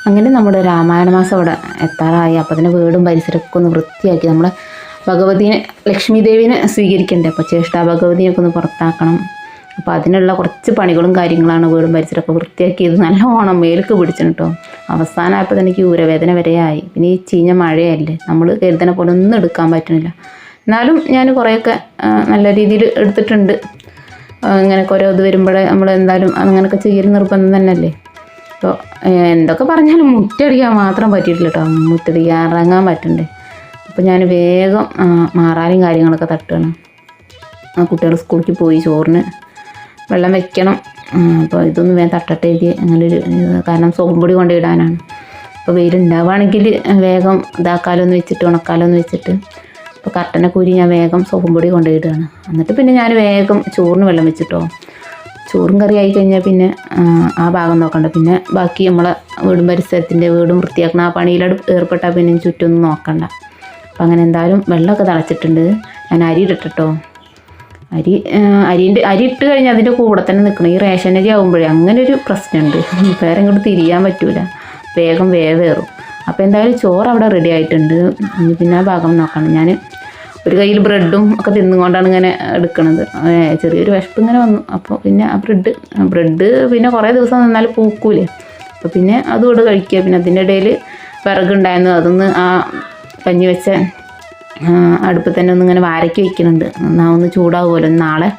അങ്ങനെ നമ്മുടെ രാമായണ മാസം അവിടെ എത്താറായി. അപ്പോൾ അതിന് വീടും പരിസരമൊക്കെ ഒന്ന് വൃത്തിയാക്കി. നമ്മളെ ഭഗവതിനെ, ലക്ഷ്മി ദേവിനെ സ്വീകരിക്കണ്ടേ, അപ്പോൾ ചേഷ്ടാ ഭഗവതിയൊക്കെ ഒന്ന് പുറത്താക്കണം. അപ്പോൾ അതിനുള്ള കുറച്ച് പണികളും കാര്യങ്ങളാണ്. വീടും പരിസരമൊക്കെ വൃത്തിയാക്കിയത് നല്ലോണം മേൽക്ക് പിടിച്ചിട്ട് കേട്ടോ. അവസാനമായപ്പോൾ തന്നെ എനിക്ക് ഊരവേദന വരെ ആയി. പിന്നെ ഈ ചീഞ്ഞ മഴയല്ലേ, നമ്മൾ കരുതണ പോലെ ഒന്നും എടുക്കാൻ പറ്റുന്നില്ല. എന്നാലും ഞാൻ കുറേയൊക്കെ നല്ല രീതിയിൽ എടുത്തിട്ടുണ്ട്. ഇങ്ങനെയൊക്കെ ഓരോ ഇത് വരുമ്പോഴേ നമ്മൾ എന്തായാലും അങ്ങനെയൊക്കെ ചെയ്യൽ നിർബന്ധം തന്നെയല്ലേ. അപ്പോൾ എന്തൊക്കെ പറഞ്ഞാലും മുറ്റടിക്കാൻ മാത്രം പറ്റിയിട്ടില്ല കേട്ടോ. മുറ്റടിക്കാൻ ഇറങ്ങാൻ പറ്റണ്ടേ. അപ്പോൾ ഞാൻ വേഗം മാറാലും കാര്യങ്ങളൊക്കെ തട്ടുകയാണ്. കുട്ടികൾ സ്കൂളിലേക്ക് പോയി, ചോറിന് വെള്ളം വെക്കണം. അപ്പോൾ ഇതൊന്നും വേഗം തട്ടട്ടെ എഴുതി അങ്ങനൊരു, കാരണം സോപ്പും പൊടി കൊണ്ടിടാനാണ്. അപ്പോൾ വെയിലുണ്ടാവുകയാണെങ്കിൽ വേഗം ഇതാക്കാലൊന്ന് വെച്ചിട്ട് ഉണക്കാലൊന്ന് വെച്ചിട്ട് അപ്പോൾ കർട്ടനെ കൂരി ഞാൻ വേഗം സോപ്പും പൊടി കൊണ്ടിടുകയാണ്. എന്നിട്ട് പിന്നെ ഞാൻ വേഗം ചോറിന് വെള്ളം വെച്ചിട്ടോ. ചോറും കറി ആയി കഴിഞ്ഞാൽ പിന്നെ ആ ഭാഗം നോക്കണ്ട. പിന്നെ ബാക്കി നമ്മളെ വീടും പരിസരത്തിൻ്റെ വീടും വൃത്തിയാക്കണം. ആ പണിയിലോട് ഏർപ്പെട്ടാൽ പിന്നെ ചുറ്റൊന്നും നോക്കണ്ട. അപ്പം അങ്ങനെ എന്തായാലും വെള്ളമൊക്കെ തിളച്ചിട്ടുണ്ട്. ഞാൻ അരി ഇട്ടിട്ടോ. അരി ഇട്ട് കഴിഞ്ഞാൽ അതിൻ്റെ കൂടെ തന്നെ നിൽക്കണം. ഈ റേഷൻ അരി ആകുമ്പോഴേ അങ്ങനെ ഒരു പ്രശ്നമുണ്ട്. വേറെ ഇങ്ങോട്ട് തിരിയാൻ പറ്റൂല, വേഗം വേവേറും. അപ്പോൾ എന്തായാലും ചോറ് അവിടെ റെഡി ആയിട്ടുണ്ട്. പിന്നെ ആ ഭാഗം നോക്കണം. ഞാൻ ഒരു കയ്യിൽ ബ്രെഡും ഒക്കെ തിന്നുകൊണ്ടാണ് ഇങ്ങനെ എടുക്കണത്. ചെറിയൊരു വിശപ്പ് ഇങ്ങനെ വന്നു. അപ്പോൾ പിന്നെ ആ ബ്രെഡ് പിന്നെ കുറേ ദിവസം നിന്നാൽ പൂക്കൂലേ. അപ്പോൾ പിന്നെ അതുകൊണ്ട് കഴിക്കുക. പിന്നെ അതിൻ്റെ ഇടയിൽ വിറകുണ്ടായിരുന്നു, അതൊന്ന് ആ കഞ്ഞി വെച്ച അടുപ്പ് തന്നെ ഒന്നിങ്ങനെ വാരയ്ക്ക് വയ്ക്കുന്നുണ്ട്. എന്നാൽ ഒന്ന് ചൂടാവുമല്ലോ. നാളെ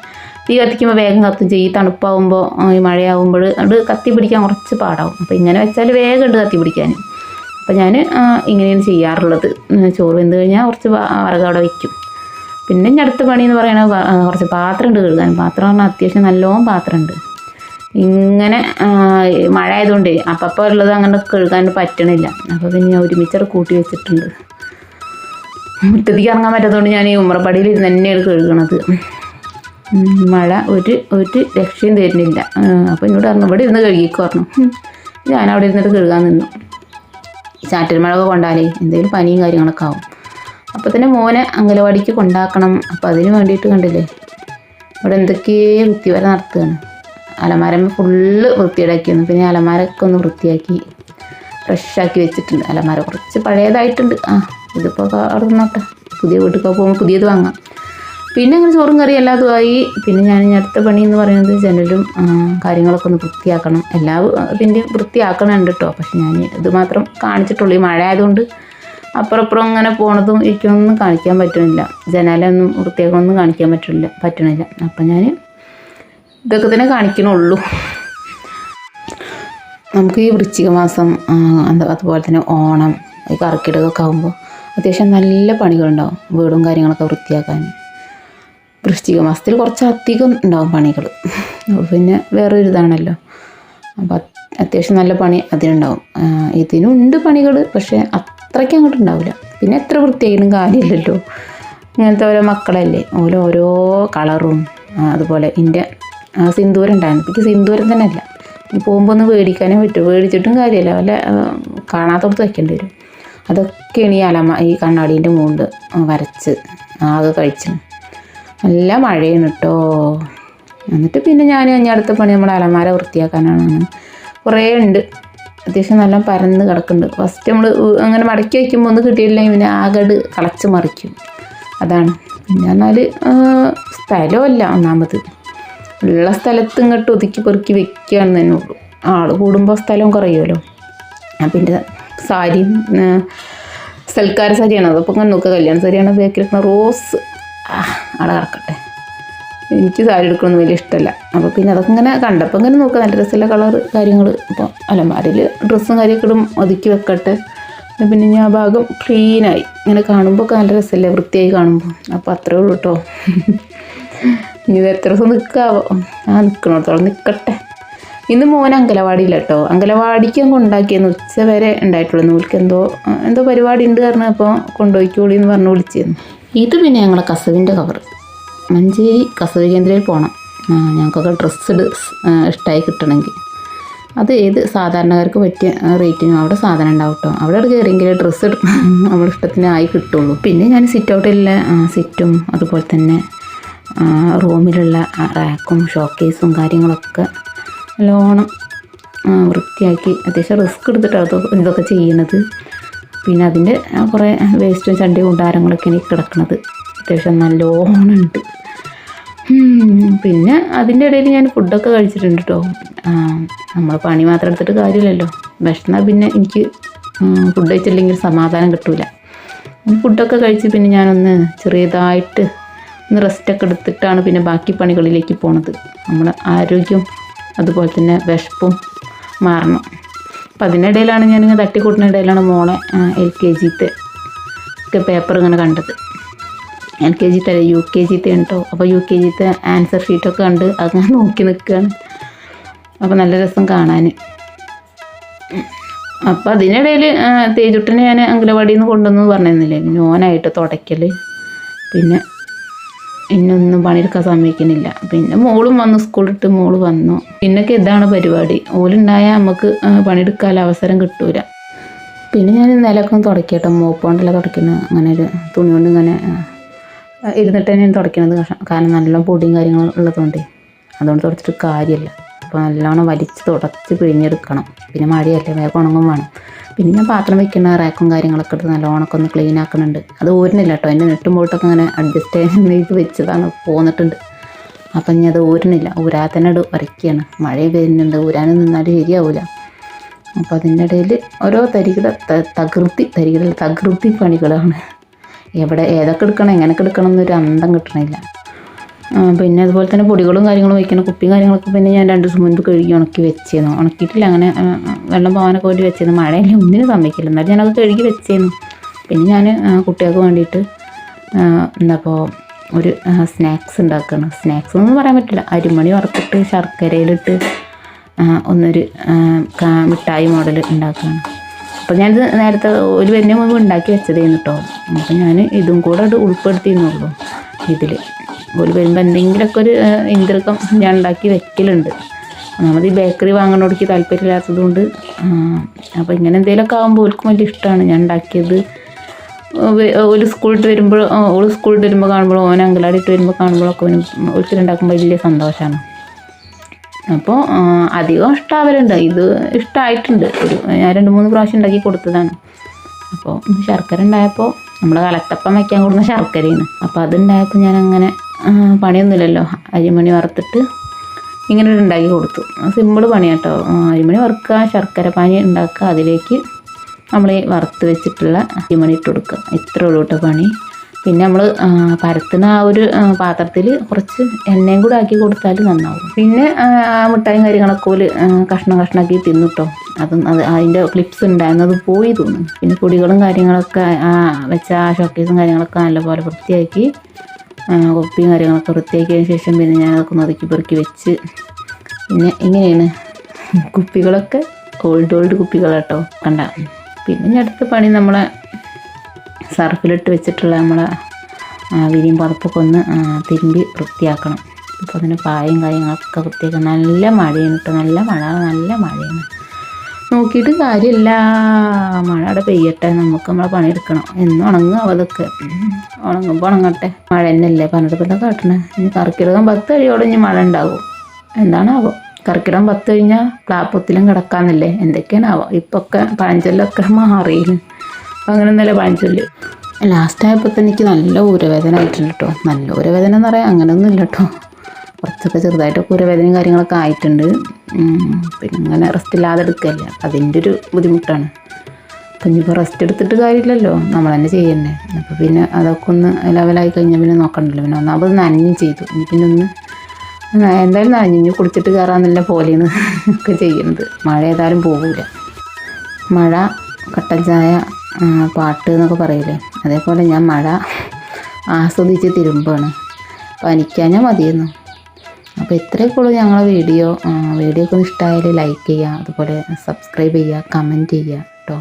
തീ കത്തിക്കുമ്പോൾ വേഗം കത്തും ചെയ്യും. തണുപ്പാവുമ്പോൾ ഈ മഴയാവുമ്പോൾ അത് കത്തി പിടിക്കാൻ കുറച്ച് പാടാവും. അപ്പോൾ ഇങ്ങനെ വെച്ചാൽ വേഗം ഉണ്ട് കത്തി പിടിക്കാൻ. അപ്പോൾ ഞാൻ ഇങ്ങനെയാണ് ചെയ്യാറുള്ളത്. ചോറ് വെന്ത് കഴിഞ്ഞാൽ കുറച്ച് വിറക് അവിടെ വയ്ക്കും. പിന്നെ ഇനി അടുത്ത പണി എന്ന് പറയുന്നത് കുറച്ച് പാത്രം ഉണ്ട് കഴുകാൻ. പാത്രം പറഞ്ഞാൽ അത്യാവശ്യം നല്ലോണം പാത്രമുണ്ട്. ഇങ്ങനെ മഴ ആയതുകൊണ്ട് അപ്പം ഉള്ളത് അങ്ങനെ കഴുകാൻ പറ്റണില്ല. അപ്പോൾ പിന്നെ ഞാൻ ഒരുമിച്ചത് കൂട്ടി വെച്ചിട്ടുണ്ട്. മുറ്റത്തേക്ക് ഇറങ്ങാൻ പറ്റാത്തതുകൊണ്ട് ഞാൻ ഈ ഉമ്മറപ്പടിയിൽ ഇരുന്ന് തന്നെയാണ് കഴുകണത്. മഴ ഒരു രക്ഷയും തരുന്നില്ല. അപ്പോൾ എന്നോട് പറഞ്ഞു ഇവിടെ ഇരുന്ന് കഴുകിക്കോ പറഞ്ഞു. ഞാൻ അവിടെ ഇരുന്നിട്ട് കഴുകാൻ നിന്നു. ചാറ്റൽ മഴയൊക്കെ കൊണ്ടാലേ എന്തെങ്കിലും പനിയും കാര്യങ്ങളൊക്കെ ആവും. അപ്പോൾ തന്നെ മോനെ അംഗനവാടിക്ക് കൊണ്ടാക്കണം. അപ്പോൾ അതിന് വേണ്ടിയിട്ട് കണ്ടില്ലേ ഇവിടെ എന്തൊക്കെയോ വൃത്തിവര നടത്തുകയാണ്. അലമാര ഫുള്ള് വൃത്തിയേടാക്കിയിരുന്നു. പിന്നെ അലമാരൊക്കെ ഒന്ന് വൃത്തിയാക്കി ഫ്രഷാക്കി വെച്ചിട്ടുണ്ട്. അലമാര കുറച്ച് പഴയതായിട്ടുണ്ട്. ഇതിപ്പോൾ അവിടെ നിന്നോട്ടെ, പുതിയ വീട്ടിലൊക്കെ പോകുമ്പോൾ പുതിയത് വാങ്ങാം. പിന്നെ അങ്ങനെ ചോറും കറി എല്ലാതും ആയി. പിന്നെ ഞാൻ അടുത്ത പണി എന്ന് പറയുന്നത് ജനലും കാര്യങ്ങളൊക്കെ ഒന്ന് വൃത്തിയാക്കണം. ഇതിൻ്റെയും വൃത്തിയാക്കണുണ്ട് കേട്ടോ. പക്ഷെ ഞാൻ ഇത് മാത്രം കാണിച്ചിട്ടുള്ളൂ. ഈ മഴ ആയതുകൊണ്ട് അപ്പുറം അങ്ങനെ പോണതും എനിക്കൊന്നും കാണിക്കാൻ പറ്റുന്നില്ല. ജനാലൊന്നും വൃത്തിയാക്കണമൊന്നും കാണിക്കാൻ പറ്റണില്ല. അപ്പം ഞാൻ ഇതൊക്കെ തന്നെ കാണിക്കണുള്ളൂ. നമുക്ക് ഈ വൃശ്ചിക മാസം അതുപോലെ തന്നെ ഓണം, ഈ കർക്കിടകമൊക്കെ ആകുമ്പോൾ അത്യാവശ്യം നല്ല പണികളുണ്ടാവും. വീടും കാര്യങ്ങളൊക്കെ വൃത്തിയാക്കാൻ വൃശ്ചിക മാസത്തിൽ കുറച്ചധികം ഉണ്ടാവും പണികൾ. പിന്നെ വേറൊരു ഇതാണല്ലോ. അപ്പോൾ അത്യാവശ്യം നല്ല പണി അതിനുണ്ടാവും. ഇതിനുണ്ട് പണികൾ, പക്ഷേ അത്രയ്ക്ക് അങ്ങോട്ട് ഉണ്ടാവില്ല. പിന്നെ എത്ര വൃത്തിയായാലും കാര്യമില്ലല്ലോ. ഇങ്ങനത്തെ ഓരോ മക്കളല്ലേ, ഓരോ കളറും. അതുപോലെ എൻ്റെ സിന്ദൂരം ഉണ്ടായിരുന്നു. എനിക്ക് സിന്ദൂരം തന്നെ അല്ല, പോകുമ്പോൾ ഒന്ന് മേടിക്കാനേ പറ്റും. മേടിച്ചിട്ടും കാര്യമല്ല, വല്ല കാണാത്തോടത്ത് വയ്ക്കേണ്ടി വരും. അതൊക്കെയാണ് ഈ കണ്ണാടീൻ്റെ മുകളിൽ വരച്ച് ആകെ കഴിച്ചു. നല്ല മഴയാണ് കേട്ടോ. എന്നിട്ട് പിന്നെ ഞാൻ അടുത്ത പണി നമ്മുടെ അലമാര വൃത്തിയാക്കാനാണ്. കുറേ ഉണ്ട്, അത്യാവശ്യം നല്ല പരന്ന് കിടക്കുന്നുണ്ട്. ഫസ്റ്റ് നമ്മൾ അങ്ങനെ മടക്കി വയ്ക്കുമ്പോൾ ഒന്ന് കിട്ടിയില്ലെങ്കിൽ പിന്നെ ആകട് കളച്ച് മറിക്കും. അതാണ്. പിന്നെ എന്നാൽ സ്ഥലമല്ല ഒന്നാമത്. ഉള്ള സ്ഥലത്ത് ഇങ്ങോട്ട് ഒതുക്കി പെറുക്കി വെക്കുകയാണെന്ന് തന്നെ ഉള്ളൂ. ആൾ കൂടുമ്പോൾ സ്ഥലവും കുറയുമല്ലോ. പിന്നെ സാരിയും സൽക്കാര സാരിയാണ്. അതപ്പോൾ ഇങ്ങനെ നോക്കുക. കല്യാണ സാരിയാണ് ബേക്കിൽ വെക്കുന്ന റോസ് അവിടെ കിടക്കട്ടെ. എനിക്ക് സാരി എടുക്കണമെന്ന് വലിയ ഇഷ്ടമല്ല. അപ്പോൾ പിന്നെ അതൊക്കെ ഇങ്ങനെ കണ്ടപ്പോൾ ഇങ്ങനെ നോക്കുക, നല്ല രസമുള്ള കളർ കാര്യങ്ങൾ. അപ്പോൾ അലമാരയിൽ ഡ്രസ്സും കാര്യമൊക്കെ ഇടും, ഒതുക്കി വെക്കട്ടെ. പിന്നെ ഞാൻ ആ ഭാഗം ക്ലീനായി ഇങ്ങനെ കാണുമ്പോൾ ഒക്കെ നല്ല രസമല്ലേ, വൃത്തിയായി കാണുമ്പോൾ. അപ്പോൾ അത്രേ ഉള്ളൂ കേട്ടോ. ഇനി ഇത് എത്ര ദിവസം നിൽക്കാവോ? നിൽക്കണോടത്തോളം നിൽക്കട്ടെ. ഇന്ന് മോൻ അങ്കലവാടിയില്ല കേട്ടോ. അങ്കലവാടിക്ക് കൊണ്ടാക്കിയെന്ന് ഉച്ച വരെ ഉണ്ടായിട്ടുള്ളൂ. നൂൽക്ക് എന്തോ പരിപാടി ഉണ്ട് കാരണം അപ്പോൾ കൊണ്ടുപോയിക്കോളി എന്ന് പറഞ്ഞ് വിളിച്ചിരുന്നു. ഇത് പിന്നെ ഞങ്ങളെ കസവിൻ്റെ കവർ. മഞ്ചേരി കസവ് കേന്ദ്രയിൽ പോകണം. ഞങ്ങൾക്കൊക്കെ ഡ്രസ്സ് ഇഷ്ടമായി കിട്ടണമെങ്കിൽ. അത് ഏത് സാധാരണക്കാർക്ക് പറ്റിയ റേറ്റിനും അവിടെ സാധനം ഉണ്ടാവും കേട്ടോ. അവിടെ കയറിയെങ്കിൽ ഡ്രസ്സ് നമ്മുടെ ഇഷ്ടത്തിന് ആയി കിട്ടുള്ളൂ. പിന്നെ ഞാൻ സിറ്റ് ഔട്ടിലുള്ള സിറ്റും അതുപോലെ തന്നെ റൂമിലുള്ള റാക്കും ഷോക്കേസും കാര്യങ്ങളൊക്കെ നല്ലോണം വൃത്തിയാക്കി അത്യാവശ്യം റിസ്ക് എടുത്തിട്ടാണ് ഇതൊക്കെ ചെയ്യണത്. പിന്നെ അതിൻ്റെ കുറേ വേസ്റ്റും ചണ്ടിയും ഉണ്ടാരങ്ങളൊക്കെയാണ് ഈ കിടക്കുന്നത്. അത്യാവശ്യം നല്ലോണം ഉണ്ട്. പിന്നെ അതിൻ്റെ ഇടയിൽ ഞാൻ ഫുഡൊക്കെ കഴിച്ചിട്ടുണ്ട് കേട്ടോ. നമ്മൾ പണി മാത്രം എടുത്തിട്ട് കാര്യമില്ലല്ലോ. വിശന്നാൽ പിന്നെ എനിക്ക് ഫുഡ് കഴിച്ചില്ലെങ്കിൽ സമാധാനം കിട്ടില്ല. ഫുഡൊക്കെ കഴിച്ച് പിന്നെ ഞാനൊന്ന് ചെറിയതായിട്ട് ഒന്ന് റെസ്റ്റൊക്കെ എടുത്തിട്ടാണ് പിന്നെ ബാക്കി പണികളിലേക്ക് പോണത്. നമ്മുടെ ആരോഗ്യം അതുപോലെ തന്നെ വിശപ്പും മാറണം. അപ്പം അതിനിടയിലാണ് ഞാനിങ്ങനെ തട്ടിക്കൂട്ടുന്നതിനിടയിലാണ് മോളെ LKG ഒക്കെ പേപ്പർ ഇങ്ങനെ കണ്ടത്. LKG UKG കേട്ടോ. അപ്പോൾ UKG ആൻസർ ഷീറ്റൊക്കെ കണ്ട് അങ്ങനെ നോക്കി നിൽക്കുകയാണ്. അപ്പോൾ നല്ല രസം കാണാൻ. അപ്പോൾ അതിനിടയിൽ തേജുട്ടിനെ ഞാൻ അംഗനവാടിയിൽ നിന്ന് കൊണ്ടുവന്നു പറഞ്ഞിരുന്നില്ലേ, ഓനായിട്ട് തുടയ്ക്കൽ. പിന്നെ ഇന്നൊന്നും പണിയെടുക്കാൻ സമ്മതിക്കുന്നില്ല. പിന്നെ മോളും വന്നു, സ്കൂളിട്ട് മോള് വന്നു. പിന്നൊക്കെ ഇതാണ് പരിപാടി. ഓലുണ്ടായാൽ നമുക്ക് പണിയെടുക്കാൻ അവസരം കിട്ടൂല. പിന്നെ ഞാൻ നിലമൊക്കെ ഒന്ന് തുടയ്ക്കട്ടോ. മോപ്പ് കൊണ്ടല്ല തുടയ്ക്കുന്നത്, അങ്ങനെ ഒരു തുണി കൊണ്ട് ഇങ്ങനെ ഇരുന്നിട്ട് തന്നെയാണ് തുടയ്ക്കുന്നത്. കാരണം നല്ലോണം പൊടിയും കാര്യങ്ങളും ഉള്ളതുകൊണ്ട് അതുകൊണ്ട് തുടച്ചിട്ട് കാര്യമില്ല. അപ്പോൾ നല്ലോണം വലിച്ച് തുടച്ച് പിഴിഞ്ഞെടുക്കണം. പിന്നെ മഴയല്ലേ, വേഗം ഉണങ്ങും വേണം. പിന്നെ ഞാൻ പാത്രം വയ്ക്കുന്ന റാക്കും കാര്യങ്ങളൊക്കെ എടുത്ത് നല്ലോണമൊക്കെ ഒന്ന് ക്ലീൻ ആക്കുന്നുണ്ട്. അത് ഊരുന്നില്ല കേട്ടോ, എൻ്റെ നെട്ടും പോയിട്ടൊക്കെ അങ്ങനെ അഡ്ജസ്റ്റ് ചെയ്ത് വെച്ചതാണ്, പോന്നിട്ടുണ്ട്. അപ്പം ഇനി അത് ഊരുന്നില്ല, ഊരാതെ തന്നെ വരയ്ക്കുകയാണ്. മഴ വരുന്നുണ്ട്, ഊരാനും നിന്നാൽ ശരിയാവില്ല. അപ്പോൾ അതിൻ്റെ ഇടയിൽ ഓരോ തകൃതി പണികളാണ്. ഏതൊക്കെ എടുക്കണം, എങ്ങനെയൊക്കെ എടുക്കണം എന്നൊരു അന്തം കിട്ടണില്ല. പിന്നെ അതുപോലെ തന്നെ പൊടികളും കാര്യങ്ങളും വയ്ക്കണം. കുപ്പിയും കാര്യങ്ങളൊക്കെ പിന്നെ ഞാൻ 2 ദിവസം മുൻപ് കഴുകി ഉണക്കി വെച്ചിരുന്നു. ഉണക്കിയിട്ടില്ല, അങ്ങനെ വെള്ളം പോകാനൊക്കെ വേണ്ടി വെച്ചിരുന്നു. മഴയില്ല, ഒന്നിനും സമ്മതിക്കില്ല. എന്നാലും ഞാനത് കഴുകി വെച്ചിരുന്നു. പിന്നെ ഞാൻ കുട്ടികൾക്ക് വേണ്ടിയിട്ട് ഒരു സ്നാക്സ് ഉണ്ടാക്കുകയാണ്. സ്നാക്സ് ഒന്നും പറയാൻ പറ്റില്ല. അരിമണി വറുത്തിട്ട് ശർക്കരയിലിട്ട് ഒന്നൊരു മിഠായി മോഡൽ ഉണ്ടാക്കുകയാണ്. അപ്പോൾ ഞാനിത് നേരത്തെ ഒരു വരുന്ന മുമ്പ് ഉണ്ടാക്കി വെച്ചതായിരുന്നു കേട്ടോ. അപ്പോൾ ഞാൻ ഇതും കൂടെ ഉൾപ്പെടുത്തിയിരുന്നുള്ളൂ ഇതിൽ. ഒരു വരുമ്പോൾ എന്തെങ്കിലുമൊക്കെ ഒരു ഇന്ദ്രകം ഞാൻ ഉണ്ടാക്കി വെക്കലുണ്ട്. നമ്മൾ ഈ ബേക്കറി വാങ്ങണോടേക്ക് താല്പര്യമില്ലാത്തത് കൊണ്ട്. അപ്പോൾ ഇങ്ങനെ എന്തെങ്കിലുമൊക്കെ ആകുമ്പോൾ ഓൽക്കും വലിയ ഇഷ്ടമാണ് ഞാൻ ഉണ്ടാക്കിയത്. ഓല് സ്കൂളിട്ട് വരുമ്പോൾ കാണുമ്പോൾ, ഓൻ അങ്കലാടിയിട്ട് വരുമ്പോൾ കാണുമ്പോഴൊക്കെ ഓൽക്കിട്ടുണ്ടാക്കുമ്പോൾ വലിയ സന്തോഷമാണ്. അപ്പോൾ അധികം ഇഷ്ടമാവലുണ്ട്. ഇത് ഇഷ്ടമായിട്ടുണ്ട്. ഞാൻ 2-3 പ്രാവശ്യം ഉണ്ടാക്കി കൊടുത്തതാണ്. അപ്പോൾ ശർക്കര ഉണ്ടായപ്പോൾ നമ്മൾ കലത്തപ്പം വയ്ക്കാൻ കൊടുക്കുന്ന ശർക്കരയാണ്. അപ്പോൾ അതുണ്ടായപ്പോൾ ഞാനങ്ങനെ പണിയൊന്നുമില്ലല്ലോ, അരിമണി വറുത്തിട്ട് ഇങ്ങനെ ഉണ്ടാക്കി കൊടുത്തു. സിമ്പിൾ പണിയാട്ടോ. അരിമണി വറുക്കുക, ശർക്കര പാനി ഉണ്ടാക്കുക, അതിലേക്ക് നമ്മൾ ഈ വറുത്ത് വെച്ചിട്ടുള്ള അരിമണി ഇട്ട് കൊടുക്കുക. ഇത്രേ ഉള്ളൂ കേട്ടോ പണി. പിന്നെ നമ്മൾ പരത്തുന്ന ആ ഒരു പാത്രത്തിൽ കുറച്ച് എണ്ണയും കൂടെ ആക്കി കൊടുത്താൽ നന്നാവും. പിന്നെ മിഠായും കാര്യങ്ങളൊക്കെ പോലെ കഷ്ണമാക്കി തിന്നിട്ടോ. അതിൻ്റെ ക്ലിപ്സ് ഉണ്ടായിരുന്നത് പോയി തോന്നുന്നു. പിന്നെ പൊടികളും കാര്യങ്ങളൊക്കെ വെച്ച ആ ഷോക്കേസും കാര്യങ്ങളൊക്കെ നല്ലപോലെ വൃത്തിയാക്കി, കുപ്പിയും കാര്യങ്ങളൊക്കെ വൃത്തിയാക്കിയതിന് ശേഷം പിന്നെ ഞാനതൊക്കെ ഒതുക്കി പെറുക്കി വെച്ച്. പിന്നെ ഇങ്ങനെയാണ് കുപ്പികളൊക്കെ, ഓൾഡ് കുപ്പികളാട്ടോ കണ്ട. പിന്നെ അടുത്ത പണി നമ്മളെ സർഫിലിട്ട് വെച്ചിട്ടുള്ള നമ്മളെ വിരിയും പുതപ്പൊക്കെ ഒന്ന് തിരുമ്പി വൃത്തിയാക്കണം. അപ്പോൾ അതിന് പായും കാര്യങ്ങളൊക്കെ വൃത്തിയാക്കണം. നല്ല മഴയാണ് കേട്ടോ, നല്ല മഴയാണ്. നോക്കിയിട്ട് കാര്യമില്ല, മഴ അവിടെ പെയ്യട്ടെ, നമുക്ക് നമ്മളെ പണിയെടുക്കണം. എന്നും ഉണങ്ങുക അതൊക്കെ, ഉണങ്ങുമ്പോൾ ഉണങ്ങട്ടെ. മഴ തന്നെയല്ലേ പറഞ്ഞിട്ട് എന്താ കാട്ടണേ. ഇനി കർക്കിടകം 10 കഴിയോടെ ഇനി മഴ ഉണ്ടാവും. എന്താണാവോ, കർക്കിടകം 10 കഴിഞ്ഞാൽ ക്ലാപ്പൊത്തിലും കിടക്കാമെന്നല്ലേ, എന്തൊക്കെയാണാവോ. ഇപ്പൊക്കെ പഴഞ്ചൊല്ലൊക്കെ മാറിയില്ല. അപ്പം അങ്ങനെ ഒന്നല്ലേ പഴഞ്ചൊല്ല്. ലാസ്റ്റായപ്പോൾ തന്നെ എനിക്ക് നല്ല ഊരവേദന ആയിട്ടുണ്ട് കേട്ടോ. നല്ല ഊരവേദന എന്ന് പറയാൻ അങ്ങനെയൊന്നും ഇല്ല കേട്ടോ, കുറച്ചൊക്കെ ചെറുതായിട്ടൊക്കെ ഊരവേദനയും കാര്യങ്ങളൊക്കെ ആയിട്ടുണ്ട്. പിന്നെ അങ്ങനെ റെസ്റ്റ് ഇല്ലാതെ എടുക്കുകയല്ലേ, അതിൻ്റെ ഒരു ബുദ്ധിമുട്ടാണ്. അപ്പം ഇനിയിപ്പോൾ റെസ്റ്റ് എടുത്തിട്ട് കാര്യമില്ലല്ലോ, നമ്മൾ തന്നെ ചെയ്യണ്ടേ. അപ്പോൾ പിന്നെ അതൊക്കെ ഒന്ന് ലെവലായി കഴിഞ്ഞാൽ പിന്നെ നോക്കണ്ടല്ലോ. പിന്നെ ഒന്നാമത് നനഞ്ഞും ചെയ്തു. ഇനി പിന്നെ എന്തായാലും നനഞ്ഞു കുളിച്ചിട്ട് കയറാമെന്നല്ല പോലെയാണ് ഒക്കെ ചെയ്യുന്നത്. മഴ ഏതായാലും പോകില്ല. മഴ, കട്ടൻ ചായ, പാട്ട് എന്നൊക്കെ പറയില്ലേ, അതേപോലെ ഞാൻ മഴ ആസ്വദിച്ച് തിരുമ്പാണ്. പനിക്കാഞ്ഞാൽ മതിയെന്നു. അപ്പോൾ ഇത്രയൊക്കെ ഉള്ളൂ ഞങ്ങളെ വീഡിയോ ഒക്കെ ഒന്ന് ഇഷ്ടമായാൽ ലൈക്ക് ചെയ്യുക, അതുപോലെ സബ്സ്ക്രൈബ് ചെയ്യുക, കമൻറ്റ് ചെയ്യുക കേട്ടോ.